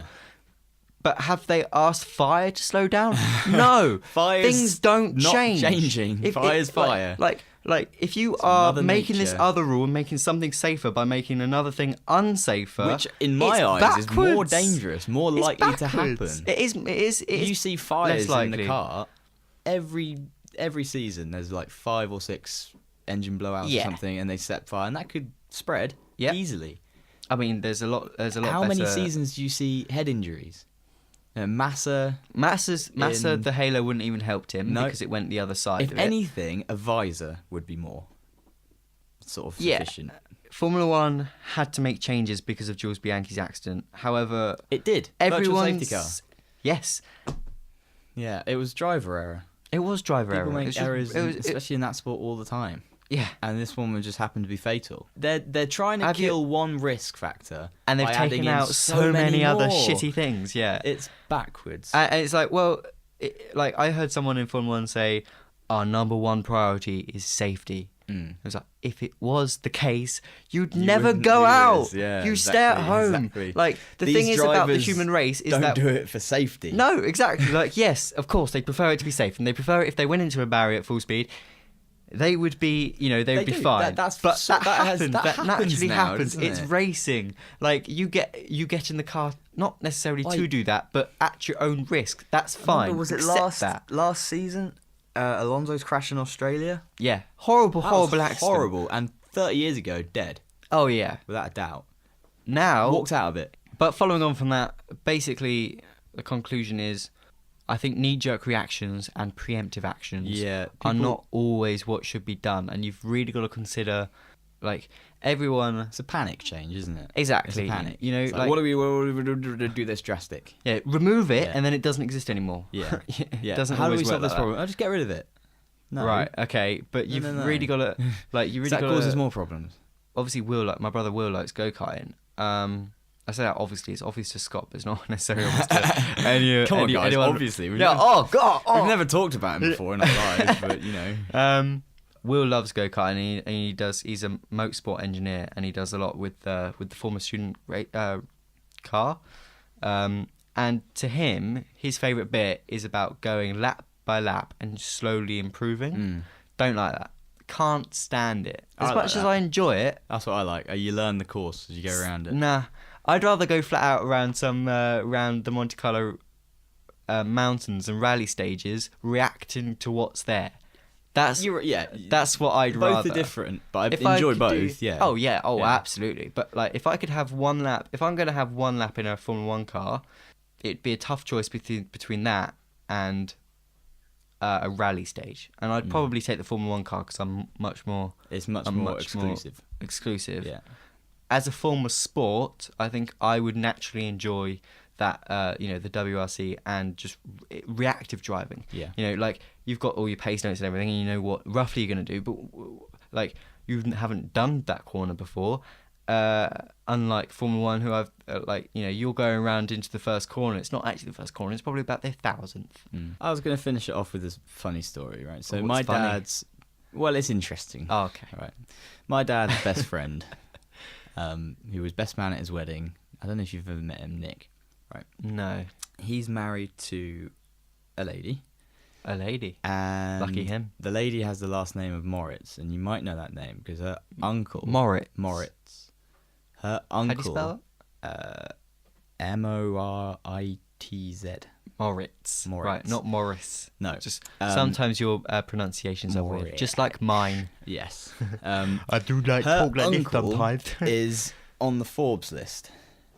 But have they asked fire to slow down? No. Things don't change. Changing. Fire's fire. Like if you are making this other rule and making something safer by making another thing unsafer, which in my eyes is more dangerous, more likely to happen. It is. You see fires in the car every season. There's like 5 or 6 engine blowouts or something, and they set fire, and that could spread easily. I mean, there's a lot. How many seasons do you see head injuries? Massa's the halo wouldn't even helped him because it went the other side. If anything, a visor would be more sort of sufficient. Formula One had to make changes because of Jules Bianchi's accident. However, it did. Everyone's safety car. Yes. Yeah, it was driver error. It was driver error. People make errors, especially in that sport, all the time. Yeah, and this one would just happen to be fatal. They're trying to kill one risk factor, and they've taken out so many other shitty things. Yeah, it's backwards. And it's like, well, like I heard someone in Formula One say, "Our number one priority is safety." I was like, if it was the case, you'd never go out. Yeah, you stay at home. Exactly. Like the thing is about the human race is don't do it for safety. No, exactly. Like yes, of course they prefer it to be safe, and they prefer it if they went into a barrier at full speed. They would be, they would be fine. That naturally happens. It's racing. Like you get in the car, not necessarily to do that, but at your own risk. That's fine. Was it last season? Alonso's crash in Australia. Yeah, horrible accident. Horrible, and 30 years ago, dead. Oh yeah, without a doubt. Now walked out of it. But following on from that, basically the conclusion is, I think knee-jerk reactions and preemptive actions are not always what should be done, and you've really got to consider like everyone. It's a panic change, isn't it? Exactly. It's a panic. You know, It's like, what do we do this drastic? Yeah, remove it Yeah. and then it doesn't exist anymore. Yeah. It doesn't How do always we solve work this like problem? I'll just get rid of it. that. No. Right. Okay. But you've no. really got to like you really that got causes to. more problems. Obviously, my brother Will likes go-karting. I say that obviously it's obvious to Scott, but it's not necessarily obvious to anyone. obviously. Yeah. Oh God. We've never talked about him before in our lives, but you know. Will loves go-karting, and he's a motorsport engineer, and he does a lot with the former student car. And to him, his favourite bit is about going lap by lap and slowly improving. Don't like that. Can't stand it. As much as I enjoy it. That's what I like. You learn the course as you go around it. Nah. I'd rather go flat out around around the Monte Carlo mountains and rally stages, reacting to what's there. That's what I'd rather. Both are different, but I enjoy both. Yeah. Oh yeah. Oh, yeah. Absolutely. But like, if I could have one lap, if I'm going to have one lap in a Formula One car, it'd be a tough choice between that and a rally stage. And I'd probably take the Formula One car because I'm much more. It's much more exclusive. Exclusive. Yeah. As a form of sport, I think I would naturally enjoy that, the WRC and just reactive driving. Yeah. You know, like you've got all your pace notes and everything, and you know what roughly you're going to do, but like you haven't done that corner before. Unlike Formula One, who I've you're going around into the first corner. It's not actually the first corner. It's probably about their 1,000th. I was going to finish it off with this funny story, right? So my dad's. Well, it's interesting. Oh, okay. All right. My dad's best friend, who was best man at his wedding. I don't know if you've ever met him, Nick. Right. No. He's married to a lady. A lady. And lucky him. The lady has the last name of Moritz, and you might know that name because her uncle Moritz. Her uncle. How do you spell it? Moritz. Moritz. Right, not Morris. No. Just sometimes your pronunciations are weird. Just like mine. Yes. I do like her talk like this uncle sometimes. is on the Forbes list.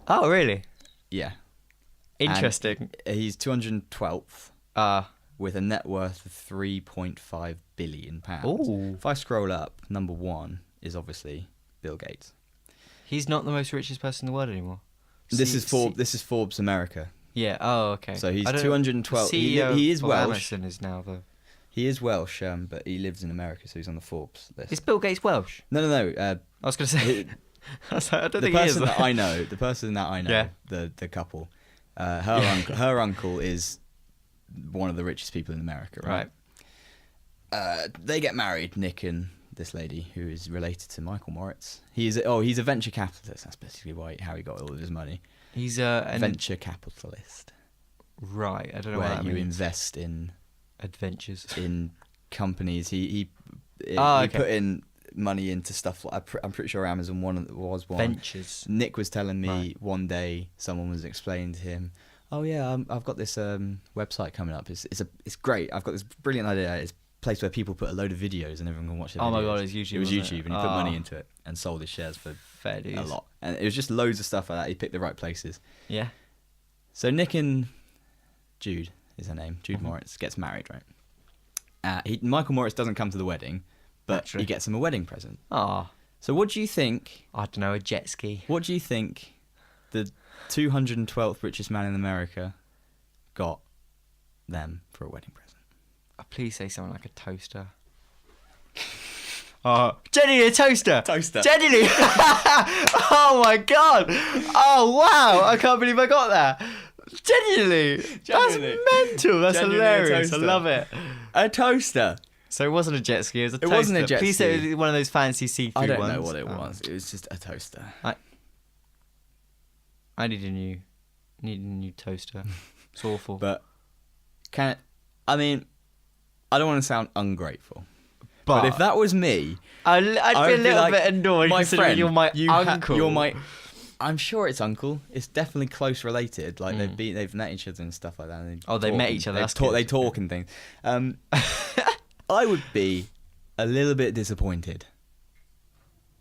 Oh, really? Yeah. Interesting. And he's 212th. With a net worth of £3.5 billion. Ooh. If I scroll up, number one is obviously Bill Gates. He's not the most richest person in the world anymore. This is Forbes America. Yeah. Oh, okay. So he's 212. CEO he is of Welsh. Amazon is now the. He is Welsh, but he lives in America, so he's on the Forbes list. Is Bill Gates Welsh? No. I was going to say. I don't think he is. The person that I know, yeah. the couple, her uncle is one of the richest people in America, right? They get married, Nick and this lady who is related to Michael Moritz. He's a venture capitalist. That's basically how he got all of his money. He's a venture capitalist. Right, I don't know where what that you means. invest in adventures in companies. He okay. put in money into stuff. I'm pretty sure Amazon was one. Ventures. Nick was telling me one day someone was explaining to him, "Oh yeah, I've got this website coming up. It's great. I've got this brilliant idea. It's a place where people put a load of videos and everyone can watch the videos." Oh my god, it's YouTube. It was YouTube, and he put money into it and sold his shares for fair dues. A lot. And it was just loads of stuff like that. He picked the right places. Yeah. So Nick and Jude is her name. Jude Moritz gets married, right? Michael Moritz doesn't come to the wedding, but he gets him a wedding present. Ah. So what do you think? I don't know, a jet ski. What do you think the 212th richest man in America got them for a wedding present? Please say something like a toaster. Genuinely a toaster. Genuinely. Oh my god. Oh wow. I can't believe I got that. Genuinely. That's mental. That's hilarious. I love it. A toaster. So it wasn't a jet ski. It was a toaster. It wasn't a jet ski. Please say it was one of those fancy seafood ones. I don't know what it was. It was just a toaster. I need a new toaster. It's awful. But I don't want to sound ungrateful. But if that was me, I'd be a little bit annoyed considering you're my uncle. I'm sure it's uncle. It's definitely close related. Like they've met each other and stuff like that. They met each other. They talk and things. I would be a little bit disappointed.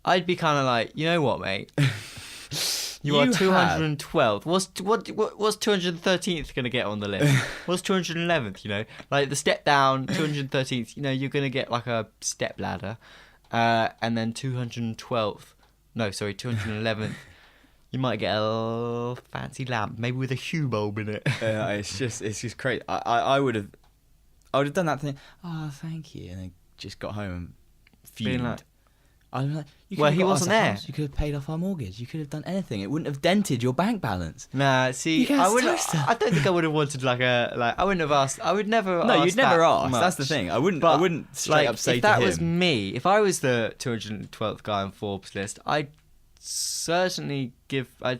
I'd be kind of like, you know what, mate? You are 212th. What's 213th going to get on the list? What's 211th, you know? Like the step down, 213th, you know, you're going to get like a step ladder. and then 212th. No, sorry, 211th. You might get a fancy lamp, maybe with a hue bulb in it. It's just crazy. I would have done that thing. Oh, thank you, and then just got home and fumed. Like, I was like, he wasn't there. You could have paid off our mortgage. You could have done anything. It wouldn't have dented your bank balance. Nah, see, I don't think I would have wanted I wouldn't have asked. I would never. No, you'd never ask. Much. That's the thing. I wouldn't straight up say to him. If that was me, if I was the 212th guy on Forbes list, I'd certainly give. I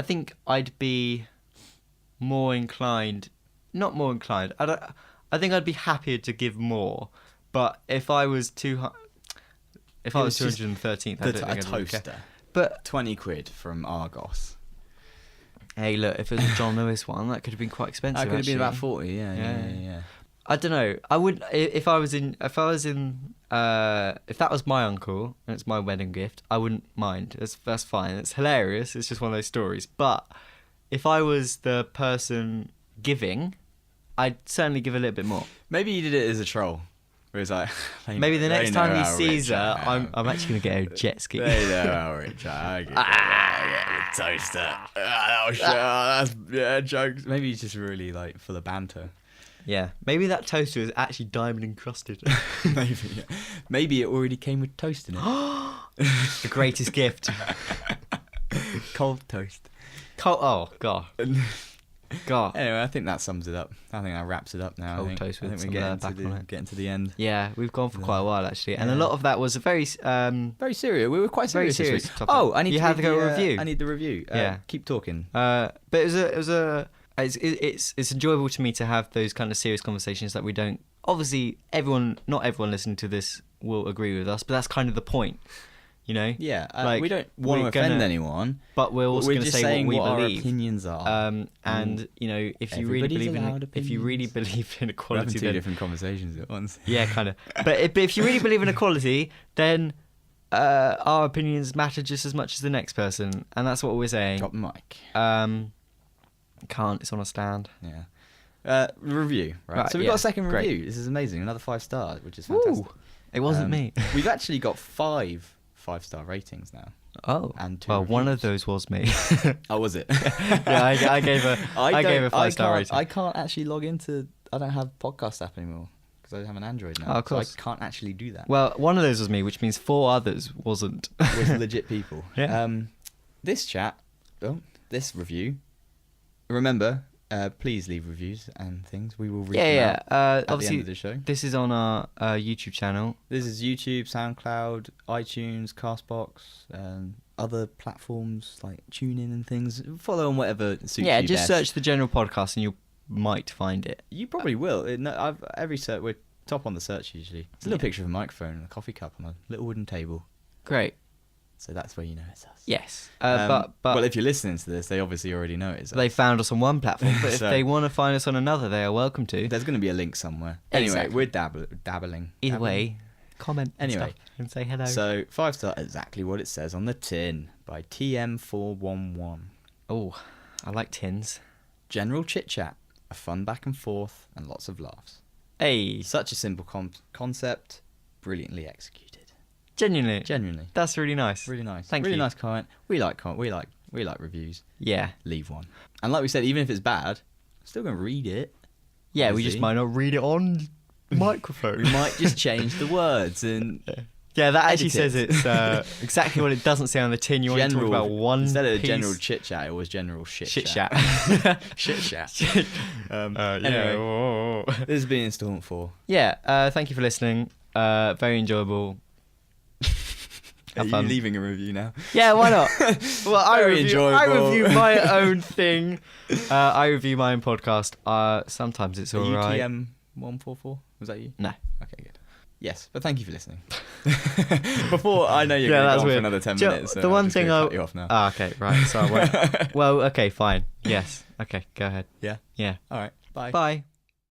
think I'd be more inclined. Not more inclined. I think I'd be happier to give more. But if I was If I was 213th, I don't think I'd toaster. care. But 20 quid from Argos. Hey, look, if it was a John Lewis one, that could have been quite expensive. That could have been actually. about 40. Yeah. I don't know. I would if that was my uncle and it's my wedding gift, I wouldn't mind. That's fine. It's hilarious. It's just one of those stories. But if I was the person giving, I'd certainly give a little bit more. Maybe you did it as a troll. Where it's like, maybe the next time he sees her, I'm actually gonna get a jet ski. They know how rich I get. Toaster. That's jokes. Maybe he's just really like full of banter. Yeah, maybe that toaster is actually diamond encrusted. Maybe it already came with toast in it. The greatest gift. Cold toast. Oh God. God. Anyway, I think that sums it up. I think that wraps it up now. Cold toast with some back on it. Getting to the end. Yeah, we've gone for quite a while actually, and a lot of that was a very serious. We were quite serious. Very serious this week. topic. Oh, I need you to have to go review. I need the review. Yeah, keep talking. But it's enjoyable to me to have those kind of serious conversations that we don't. Obviously, not everyone listening to this will agree with us, but that's kind of the point. You know? Yeah, we don't want to offend anyone, but we're also going to say what we our believe. Opinions are. And you know, if you really believe in equality, we're having two different conversations at once. Yeah, kind of. But if you really believe in equality, then our opinions matter just as much as the next person, and that's what we're saying. Drop the mic. Can't. It's on a stand. Yeah. Review. Right. So we've got a second review. Great. This is amazing. Another 5 star, which is fantastic. Ooh, it wasn't me. We've actually got 5 5-star ratings now. Oh, and 2 well, reviews. One of those was me. Oh, was it? Yeah, I gave a 5-star rating. I can't actually log into. I don't have Podcast app anymore because I have an Android now. Oh, of course. So I can't actually do that. Well, one of those was me, which means 4 others wasn't. With legit people. Yeah. This review. Remember, please leave reviews and things. We will read them out at the end of the show. This is on our YouTube channel. This is YouTube, SoundCloud, iTunes, CastBox, other platforms like TuneIn and things. Follow on whatever suits you best. Just search the general podcast and you might find it. You probably will. Every search, we're top on the search usually. It's a little picture of a microphone and a coffee cup on a little wooden table. Great. So that's where you know it's us. Yes. But if you're listening to this, they obviously already know it's us. They found us on one platform, but if they want to find us on another, they are welcome to. There's going to be a link somewhere. Anyway, we're dabbling. Either way, comment and say hello. So 5-star, exactly what it says on the tin by TM411. Oh, I like tins. General chit chat, a fun back and forth, and lots of laughs. Hey, such a simple concept, brilliantly executed. Genuinely. That's really nice. Really nice. Thank you. Really nice comment. We like reviews. Yeah. Leave one. And like we said, even if it's bad, I'm still going to read it. Yeah, obviously. We just might not read it on microphone. We might just change the words and yeah, that actually says it's exactly what it doesn't say on the tin. You want to talk about one instead of piece. General chit chat, it was general shit chat. Shit chat. Anyway, this has been Instalment 4. Yeah, thank you for listening. Very enjoyable. Are you leaving a review now? Yeah, why not? Well, I review my own thing. I review my own podcast. Sometimes it's all right. UTM 144? Was that you? No. Okay, good. Yes, but thank you for listening. Before I know you're going to go on for another 10 minutes. The one thing I'll cut you off now. Okay, right. So well, okay, fine. Yes. Okay, go ahead. Yeah. Yeah. All right. Bye. Bye.